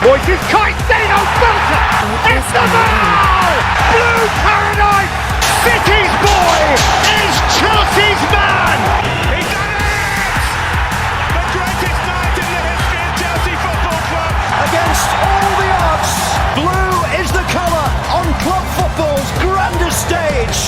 Moises Caicedo filter! It's the goal! Blue Paradise! City's boy is Chelsea's man! He done it! The greatest night in the history of Chelsea Football Club! Against all the odds, blue is the colour on club football's grandest stage.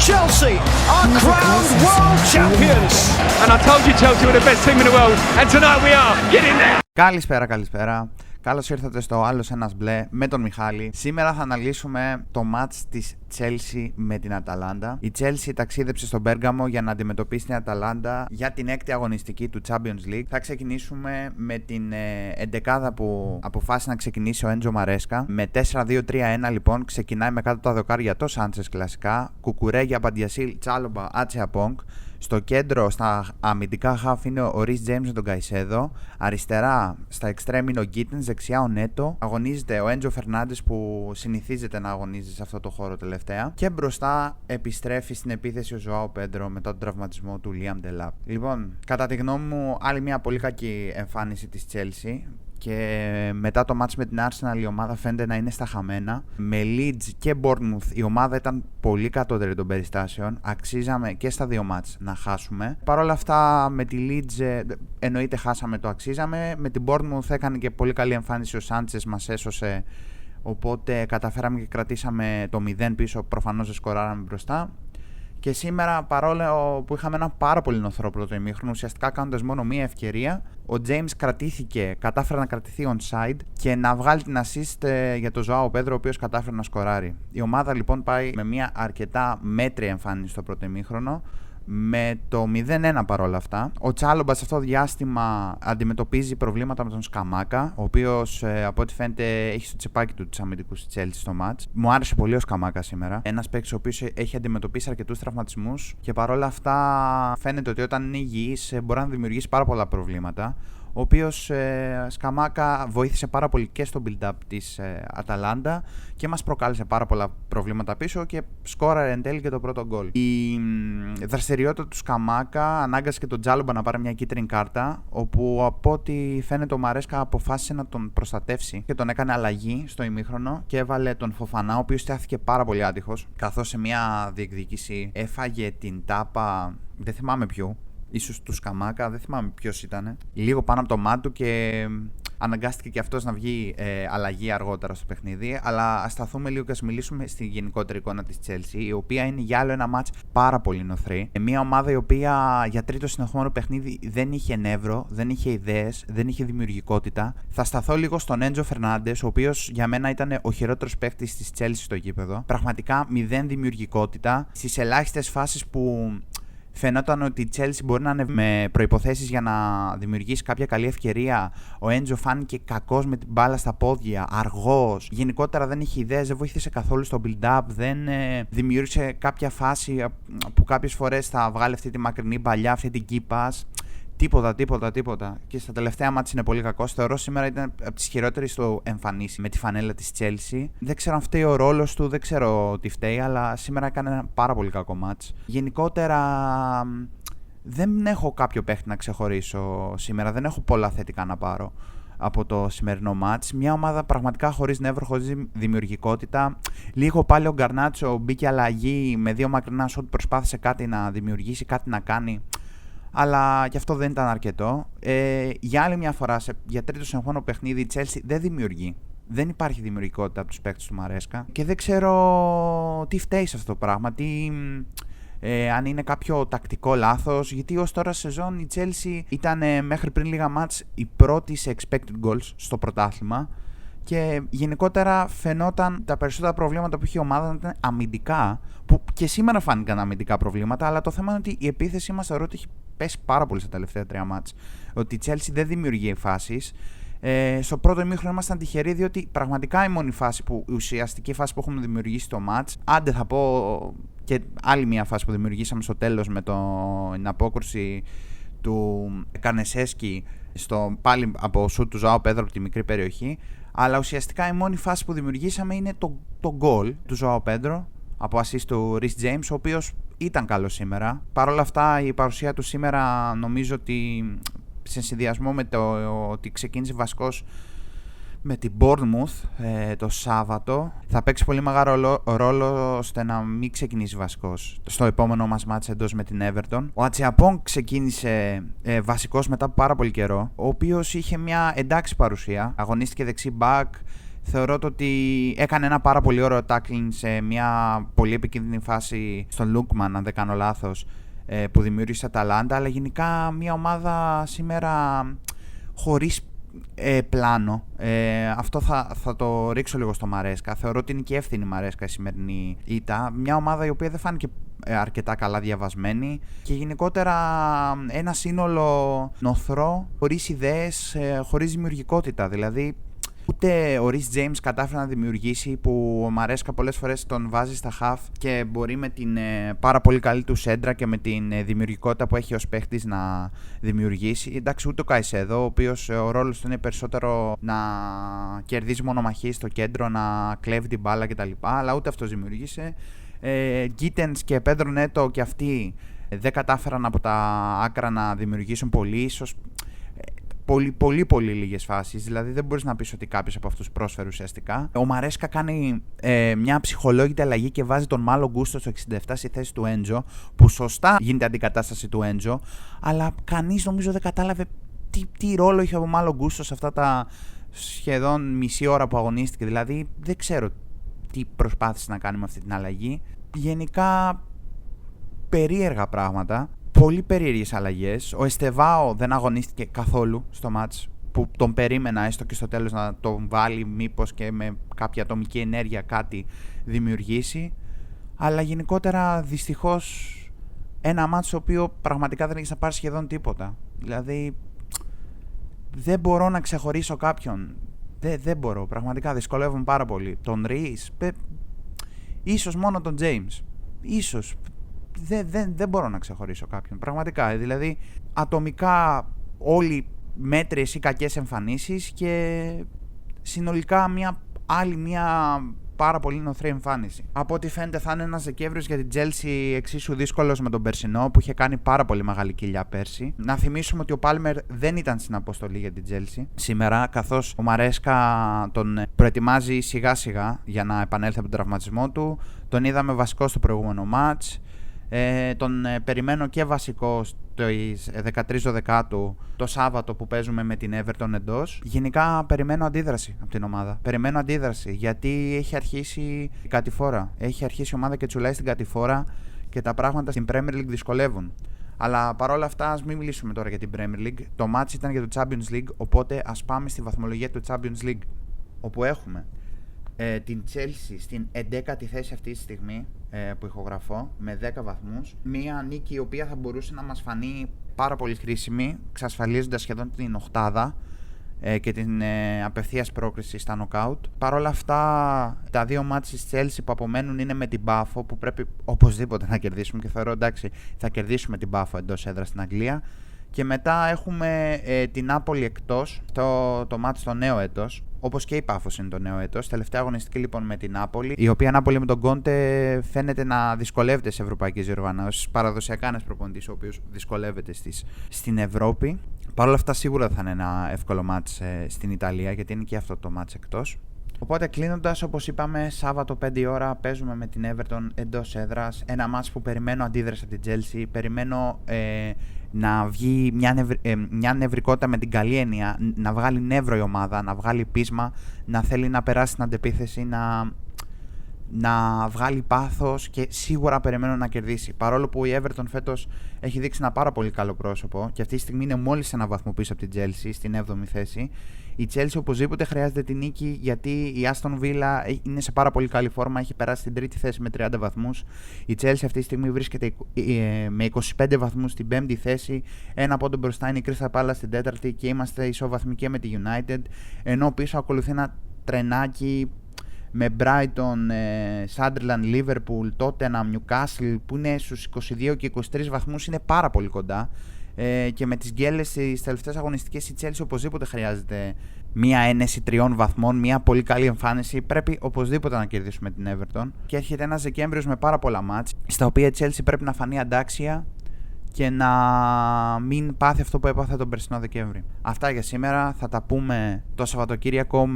Chelsea are crowned world champions! And I told you Chelsea were the best team in the world, and tonight we are. Get in there! Καλησπέρα. Καλώς ήρθατε στο Άλλος Ένας Μπλε με τον Μιχάλη. Σήμερα θα αναλύσουμε το μάτς της Chelsea με την Αταλάντα. Η Chelsea ταξίδεψε στον Πέργαμο για να αντιμετωπίσει την Αταλάντα για την έκτη αγωνιστική του Champions League. Θα ξεκινήσουμε με την εντεκάδα που αποφάσισε να ξεκινήσει ο Έντζο Μαρέσκα. Με 4-2-3-1 λοιπόν ξεκινάει με κάτω τα δοκάρια το Σάντσες κλασικά. Κουκουρέγια, Μπαντιασίλ, Τσάλομπα, Άτσεα Πόνκ. Στο κέντρο, στα αμυντικά χαφ είναι ο Ρις Τζέιμς με τον Καϊσέδο. Αριστερά, στα εξτρέμ είναι ο Γκίτενς. Δεξιά ο Νέτο. Αγωνίζεται ο Έντζο Φερνάντες που συνηθίζεται να αγωνίζει σε αυτό το χώρο τελευταία. Και μπροστά επιστρέφει στην επίθεση ο Ζωάο Πέντρο μετά τον τραυματισμό του Λίαμ Ντελάπ. Λοιπόν, κατά τη γνώμη μου, άλλη μια πολύ κακή εμφάνιση της Chelsea. Και μετά το μάτς με την Arsenal η ομάδα φαίνεται να είναι στα χαμένα. Με Leeds και Bournemouth η ομάδα ήταν πολύ κατώτερη των περιστάσεων. Αξίζαμε και στα δύο μάτς να χάσουμε. Παρ' όλα αυτά με τη Leeds εννοείται χάσαμε, το αξίζαμε. Με την Bournemouth έκανε και πολύ καλή εμφάνιση ο Σάντσες, μας έσωσε. Οπότε καταφέραμε και κρατήσαμε το 0 πίσω, προφανώς δεν σκοράραμε μπροστά. Και σήμερα, παρόλο που είχαμε ένα πάρα πολύ νοθρό πρώτο ημίχρονο, ουσιαστικά κάνοντας μόνο μία ευκαιρία, ο James κατάφερε να κρατηθεί onside και να βγάλει την assist για τον Ζωάο Πέντρο, ο οποίος κατάφερε να σκοράρει. Η ομάδα λοιπόν πάει με μία αρκετά μέτρια εμφάνιση στο πρώτο ημίχρονο, με το 0-1 παρόλα αυτά. Ο Τσάλομπα σε αυτό το διάστημα αντιμετωπίζει προβλήματα με τον Σκαμάκα, ο οποίος από ό,τι φαίνεται έχει στο τσεπάκι του τους αμυντικούς της Chelsea στο μάτς. Μου άρεσε πολύ ο Σκαμάκα σήμερα. Ένας παίκτης ο οποίος έχει αντιμετωπίσει αρκετούς τραυματισμούς και παρόλα αυτά φαίνεται ότι όταν είναι υγιής μπορεί να δημιουργήσει πάρα πολλά προβλήματα. Ο οποίος Σκαμάκα βοήθησε πάρα πολύ και στο build-up της Αταλάντα και μας προκάλεσε πάρα πολλά προβλήματα πίσω και σκόραρε εν τέλει και το πρώτο γκολ. Η δραστηριότητα του Σκαμάκα ανάγκασε και τον Τζάλομπα να πάρει μια κίτρινη κάρτα, όπου από ό,τι φαίνεται ο Μαρέσκα αποφάσισε να τον προστατεύσει και τον έκανε αλλαγή στο ημίχρονο και έβαλε τον Φοφανά, ο οποίος στάθηκε πάρα πολύ άτυχος, καθώς σε μια διεκδίκηση έφαγε την τάπα, δεν θυμάμαι ποιου. Ίσως του Σκαμάκα, δεν θυμάμαι ποιος ήταν. Λίγο πάνω από το μάτι του και αναγκάστηκε και αυτός να βγει αλλαγή αργότερα στο παιχνίδι. Αλλά ας σταθούμε λίγο και ας μιλήσουμε στη γενικότερη εικόνα της Chelsea, η οποία είναι για άλλο ένα μάτς πάρα πολύ νοθρή. Μια ομάδα η οποία για τρίτο συνεχόμενο παιχνίδι δεν είχε νεύρο, δεν είχε ιδέες, δεν είχε δημιουργικότητα. Θα σταθώ λίγο στον Έντζο Φερνάντες, ο οποίος για μένα ήταν ο χειρότερος παίκτης της Chelsea στο γήπεδο. Πραγματικά μηδέν δημιουργικότητα. Στις ελάχιστες φάσεις που φαινόταν ότι η Chelsea μπορεί να είναι με προϋποθέσεις για να δημιουργήσει κάποια καλή ευκαιρία, ο Έντζο φάνηκε κακός με την μπάλα στα πόδια, αργός. Γενικότερα δεν είχε ιδέες, δεν βοήθησε καθόλου στο build-up, δεν δημιούργησε κάποια φάση που κάποιες φορές θα βγάλει αυτή τη μακρινή παλιά, αυτή την key pass. Τίποτα. Και στα τελευταία μάτια είναι πολύ κακός. Θεωρώ σήμερα ήταν από τις χειρότερες του εμφανίσεις με τη φανέλα της Chelsea. Δεν ξέρω αν φταίει ο ρόλος του, δεν ξέρω τι φταίει, αλλά σήμερα έκανε ένα πάρα πολύ κακό μάτς. Γενικότερα δεν έχω κάποιο παίχτη να ξεχωρίσω σήμερα, δεν έχω πολλά θετικά να πάρω από το σημερινό μάτς. Μια ομάδα πραγματικά χωρίς νεύρο, χωρίς δημιουργικότητα. Λίγο πάλι ο Γκαρνάτσο μπήκε αλλαγή με δύο μακρινά σουτ, προσπάθησε κάτι να δημιουργήσει, κάτι να κάνει. Αλλά και αυτό δεν ήταν αρκετό. Για άλλη μια φορά, για τρίτο συνεχόμενο παιχνίδι, η Chelsea δεν δημιουργεί. Δεν υπάρχει δημιουργικότητα από τους παίκτες του Μαρέσκα. Και δεν ξέρω τι φταίει σε αυτό το πράγμα. Αν είναι κάποιο τακτικό λάθος. Γιατί ως τώρα σεζόν η Chelsea ήταν μέχρι πριν λίγα μάτς η πρώτη σε expected goals στο πρωτάθλημα. Και γενικότερα φαινόταν τα περισσότερα προβλήματα που είχε η ομάδα ήταν αμυντικά. Που και σήμερα φάνηκαν αμυντικά προβλήματα. Αλλά το θέμα είναι ότι η επίθεση μας θεωρώ ότι έχει πέσει πάρα πολύ στα τελευταία τρία μάτς. Ότι η Chelsea δεν δημιουργεί φάσεις. Στο πρώτο ημίχρονο ήμασταν τυχεροί, διότι πραγματικά η μόνη φάση η ουσιαστική φάση που έχουμε δημιουργήσει στο μάτς, άντε θα πω και άλλη μια φάση που δημιουργήσαμε στο τέλος με την απόκρουση του Κανεσέσκι πάλι από σουτ του Ζωάο Πέντρο από τη μικρή περιοχή. Αλλά ουσιαστικά η μόνη φάση που δημιουργήσαμε είναι το γκολ του Ζωάο Πέντρο από assist του Ρις Τζέιμς, ο οποίος ήταν καλός σήμερα. Παρ' όλα αυτά η παρουσία του σήμερα νομίζω ότι σε συνδυασμό με το ότι ξεκίνησε βασικός με την Bournemouth το Σάββατο. Θα παίξει πολύ μεγάλο ρόλο ώστε να μην ξεκινήσει βασικός στο επόμενο μας μάτς εντός με την Everton. Ο Ατσιαπong ξεκίνησε βασικός μετά από πάρα πολύ καιρό, ο οποίος είχε μια εντάξει παρουσία, αγωνίστηκε δεξί back. Θεωρώ ότι έκανε ένα πάρα πολύ ωραίο tackling σε μια πολύ επικίνδυνη φάση στον Lookman, αν δεν κάνω λάθος, που δημιούργησε Αταλάντα, αλλά γενικά μια ομάδα σήμερα χωρίς πλάνο. Αυτό θα το ρίξω λίγο στο Μαρέσκα. Θεωρώ ότι είναι και εύθυνη η Μαρέσκα η σημερινή ήττα. Μια ομάδα η οποία δεν φάνηκε αρκετά καλά διαβασμένη και γενικότερα ένα σύνολο νοθρό, χωρίς ιδέες, χωρίς δημιουργικότητα. Δηλαδή ούτε ο Ρις Τζέιμς κατάφερε να δημιουργήσει, που ο Μαρέσκα πολλές φορές τον βάζει στα half και μπορεί με την πάρα πολύ καλή του σέντρα και με την δημιουργικότητα που έχει ως παίχτης να δημιουργήσει. Εντάξει, ούτε ο Καϊσέδο, ο οποίος ο ρόλος του είναι περισσότερο να κερδίζει μονομαχίες στο κέντρο, να κλέβει την μπάλα κτλ. Αλλά ούτε αυτός δημιουργήσε. Γκίτενς και Πέντρο Νέτο και αυτοί δεν κατάφεραν από τα άκρα να δημιουργήσουν πολύ, ίσως πολύ λίγες φάσεις, δηλαδή δεν μπορείς να πεις ότι κάποιος από αυτούς πρόσφερε ουσιαστικά. Ο Μαρέσκα κάνει μια ψυχολόγητη αλλαγή και βάζει τον Μάλο Γκούστο στο 67 στη θέση του Έντζο, που σωστά γίνεται αντικατάσταση του Έντζο, αλλά κανείς νομίζω δεν κατάλαβε τι ρόλο είχε ο Μάλο Γκούστο σε αυτά τα σχεδόν μισή ώρα που αγωνίστηκε, δηλαδή δεν ξέρω τι προσπάθησε να κάνει με αυτή την αλλαγή. Γενικά περίεργα πράγματα. Πολύ περίεργες αλλαγές. Ο Εστεβάο δεν αγωνίστηκε καθόλου στο μάτς, που τον περίμενα έστω και στο τέλος να τον βάλει, μήπως και με κάποια ατομική ενέργεια κάτι δημιουργήσει. Αλλά γενικότερα δυστυχώς ένα μάτς το οποίο πραγματικά δεν έχεις να πάρει σχεδόν τίποτα. Δηλαδή δεν μπορώ να ξεχωρίσω κάποιον. Δεν μπορώ, πραγματικά δυσκολεύομαι πάρα πολύ. Τον Ρις, ίσως μόνο τον James. Ίσως. Δεν μπορώ να ξεχωρίσω κάποιον. Πραγματικά, δηλαδή ατομικά όλοι μέτριες ή κακές εμφανίσεις και συνολικά μια πάρα πολύ νοθρή εμφάνιση. Από ό,τι φαίνεται θα είναι ένας Δεκέμβριος για την Chelsea εξίσου δύσκολος με τον περσινό, που είχε κάνει πάρα πολύ μεγάλη κοιλιά πέρσι. Να θυμίσουμε ότι ο Πάλμερ δεν ήταν στην αποστολή για την Chelsea σήμερα, καθώς ο Μαρέσκα τον προετοιμάζει σιγά σιγά για να επανέλθει από τον τραυματισμό του. Τον είδαμε βασικό στο προηγούμενο match. Τον περιμένω και βασικό στις 13-12 το Σάββατο που παίζουμε με την Everton εντός. Γενικά περιμένω αντίδραση από την ομάδα. Περιμένω αντίδραση γιατί έχει αρχίσει η κατηφόρα. Έχει αρχίσει η ομάδα και τσουλάει στην κατηφόρα και τα πράγματα στην Premier League δυσκολεύουν. Αλλά παρόλα αυτά ας μην μιλήσουμε τώρα για την Premier League. Το match ήταν για το Champions League, οπότε ας πάμε στη βαθμολογία του Champions League, όπου έχουμε την Chelsea στην 11η θέση αυτή τη στιγμή που ηχογραφώ με 10 βαθμούς. Μία νίκη η οποία θα μπορούσε να μας φανεί πάρα πολύ χρήσιμη, εξασφαλίζοντας σχεδόν την οκτάδα και την απευθείας πρόκριση στα νοκάουτ. Παρ' όλα αυτά, τα δύο μάτς της Chelsea που απομένουν είναι με την Πάφο, που πρέπει οπωσδήποτε να κερδίσουμε και θεωρώ εντάξει θα κερδίσουμε την Πάφο εντός έδρας στην Αγγλία. Και μετά έχουμε την Νάπολη εκτός, το μάτς στο νέο έτος, όπως και η Πάφος είναι το νέο έτος. Τελευταία αγωνιστική λοιπόν με την Νάπολη, η οποία Νάπολη με τον Κόντε φαίνεται να δυσκολεύεται σε ευρωπαϊκές διοργανώσεις. Παραδοσιακά ένας προπονητής ο οποίος δυσκολεύεται στην Ευρώπη. Παρ' όλα αυτά σίγουρα θα είναι ένα εύκολο μάτς στην Ιταλία, γιατί είναι και αυτό το μάτς εκτός. Οπότε κλείνοντας, όπως είπαμε, Σάββατο 5 ώρα παίζουμε με την Everton εντός έδρας. Ένα μάτς που περιμένω αντίδραση από την Chelsea. Περιμένω να βγει μια νευρικότητα με την καλή έννοια, να βγάλει νεύρο η ομάδα, να βγάλει πείσμα, να θέλει να περάσει την αντεπίθεση, να βγάλει πάθος και σίγουρα περιμένω να κερδίσει. Παρόλο που η Everton φέτος έχει δείξει ένα πάρα πολύ καλό πρόσωπο και αυτή τη στιγμή είναι μόλις ένα βαθμό πίσω από την Chelsea, στην 7η θέση. Η Chelsea οπωσδήποτε χρειάζεται την νίκη, γιατί η Aston Villa είναι σε πάρα πολύ καλή φόρμα, έχει περάσει στην 3η θέση με 30 βαθμούς. Η Chelsea αυτή τη στιγμή βρίσκεται με 25 βαθμούς στην 5η θέση, ένα πόντο μπροστά είναι η Crystal Palace στην 4η και είμαστε ισοβαθμικοί με τη United, ενώ πίσω ακολουθεί ένα τρενάκι με Brighton, Sunderland, Liverpool, Tottenham, Newcastle που είναι στους 22 και 23 βαθμούς, είναι πάρα πολύ κοντά. Και με τις γκέλες στις τελευταίες αγωνιστικές η Chelsea οπωσδήποτε χρειάζεται μία ένεση 3 βαθμών, μία πολύ καλή εμφάνιση. Πρέπει οπωσδήποτε να κερδίσουμε την Everton. Και έρχεται ένας Δεκέμβριος με πάρα πολλά μάτς, στα οποία η Chelsea πρέπει να φανεί αντάξια και να μην πάθει αυτό που έπαθε τον περσινό Δεκέμβρη. Αυτά για σήμερα. Θα τα πούμε το Σαββατοκύριακο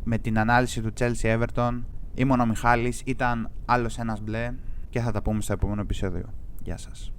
με την ανάλυση του Chelsea Everton. Ήμουν ο Μιχάλης, ήταν άλλος ένας μπλε και θα τα πούμε στο επόμενο επεισόδιο. Γεια σας.